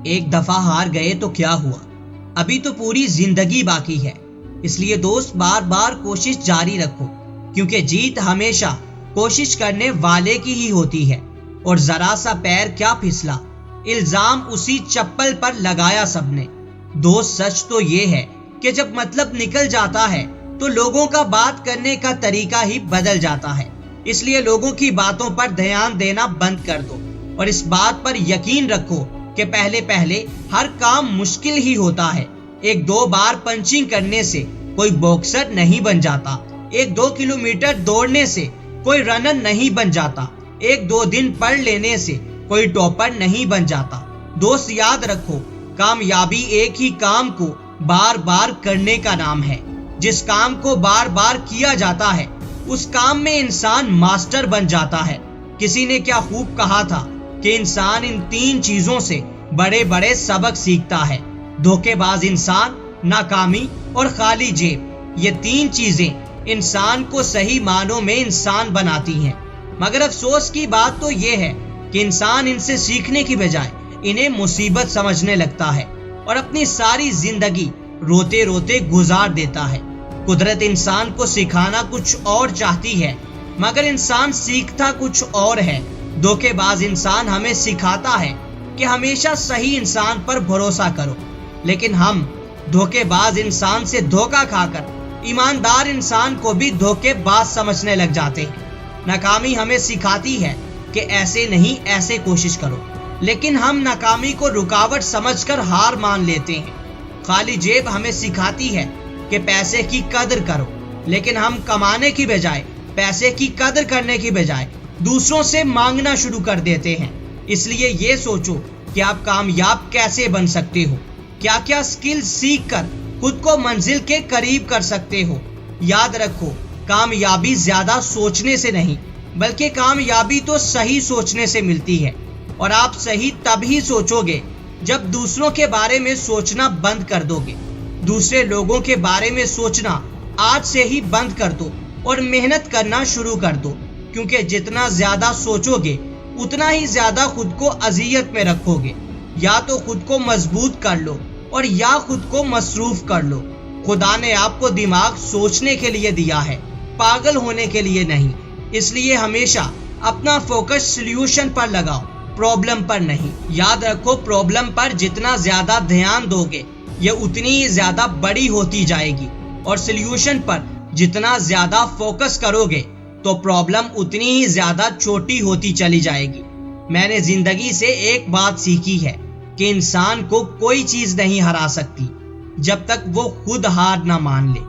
ایک دفعہ ہار گئے تو کیا ہوا، ابھی تو پوری زندگی باقی ہے۔ اس لیے دوست بار بار کوشش جاری رکھو، کیونکہ جیت ہمیشہ کوشش کرنے والے کی ہی ہوتی ہے۔ اور ذرا سا پیر کیا پھسلا، الزام اسی چپل پر لگایا سب نے۔ دوست سچ تو یہ ہے کہ جب مطلب نکل جاتا ہے تو لوگوں کا بات کرنے کا طریقہ ہی بدل جاتا ہے۔ اس لیے لوگوں کی باتوں پر دھیان دینا بند کر دو، اور اس بات پر یقین رکھو کہ پہلے پہلے ہر کام مشکل ہی ہوتا ہے۔ 1-2 بار پنچنگ کرنے سے کوئی باکسر نہیں بن جاتا، 1-2 کلومیٹر دوڑنے سے کوئی رنر نہیں بن جاتا، 1-2 دن پڑھ لینے سے کوئی ٹاپر نہیں بن جاتا۔ دوست یاد رکھو، کامیابی ایک ہی کام کو بار بار کرنے کا نام ہے۔ جس کام کو بار بار کیا جاتا ہے اس کام میں انسان ماسٹر بن جاتا ہے۔ کسی نے کیا خوب کہا تھا کہ انسان ان 3 چیزوں سے بڑے بڑے سبق سیکھتا ہے: دھوکے باز انسان، ناکامی اور خالی جیب۔ یہ 3 چیزیں انسان کو صحیح معنوں میں انسان بناتی ہیں، مگر افسوس کی بات تو یہ ہے کہ انسان ان سے سیکھنے کی بجائے انہیں مصیبت سمجھنے لگتا ہے اور اپنی ساری زندگی روتے روتے گزار دیتا ہے۔ قدرت انسان کو سکھانا کچھ اور چاہتی ہے، مگر انسان سیکھتا کچھ اور ہے۔ دھوکے باز انسان ہمیں سکھاتا ہے کہ ہمیشہ صحیح انسان پر بھروسہ کرو، لیکن ہم دھوکے باز انسان سے دھوکہ کھا کر ایماندار انسان کو بھی دھوکے باز سمجھنے لگ جاتے ہیں۔ ناکامی ہمیں سکھاتی ہے کہ ایسے نہیں ایسے کوشش کرو، لیکن ہم ناکامی کو رکاوٹ سمجھ کر ہار مان لیتے ہیں۔ خالی جیب ہمیں سکھاتی ہے کہ پیسے کی قدر کرو، لیکن ہم کمانے کی بجائے، پیسے کی قدر کرنے کی بجائے دوسروں سے مانگنا شروع کر دیتے ہیں۔ اس لیے یہ سوچو کہ آپ کامیاب کیسے بن سکتے ہو، کیا کیا سکل سیکھ کر خود کو منزل کے قریب کر سکتے ہو۔ یاد رکھو، کامیابی زیادہ سوچنے سے نہیں، بلکہ کامیابی تو صحیح سوچنے سے ملتی ہے، اور آپ صحیح تب ہی سوچو گے جب دوسروں کے بارے میں سوچنا بند کر دو گے۔ دوسرے لوگوں کے بارے میں سوچنا آج سے ہی بند کر دو اور محنت کرنا شروع کر دو، کیونکہ جتنا زیادہ سوچو گے اتنا ہی زیادہ خود کو اذیت میں رکھو گے۔ یا تو خود کو مضبوط کر لو اور یا خود کو مصروف کر لو۔ خدا نے آپ کو دماغ سوچنے کے لیے دیا ہے، پاگل ہونے کے لیے نہیں۔ اس لیے ہمیشہ اپنا فوکس سلیوشن پر لگاؤ، پرابلم پر نہیں۔ یاد رکھو، پرابلم پر جتنا زیادہ دھیان دو گے یہ اتنی ہی زیادہ بڑی ہوتی جائے گی، اور سلیوشن پر جتنا زیادہ فوکس کرو گے تو پرابلم اتنی ہی زیادہ چھوٹی ہوتی چلی جائے گی۔ میں نے زندگی سے ایک بات سیکھی ہے کہ انسان کو کوئی چیز نہیں ہرا سکتی جب تک وہ خود ہار نہ مان لے۔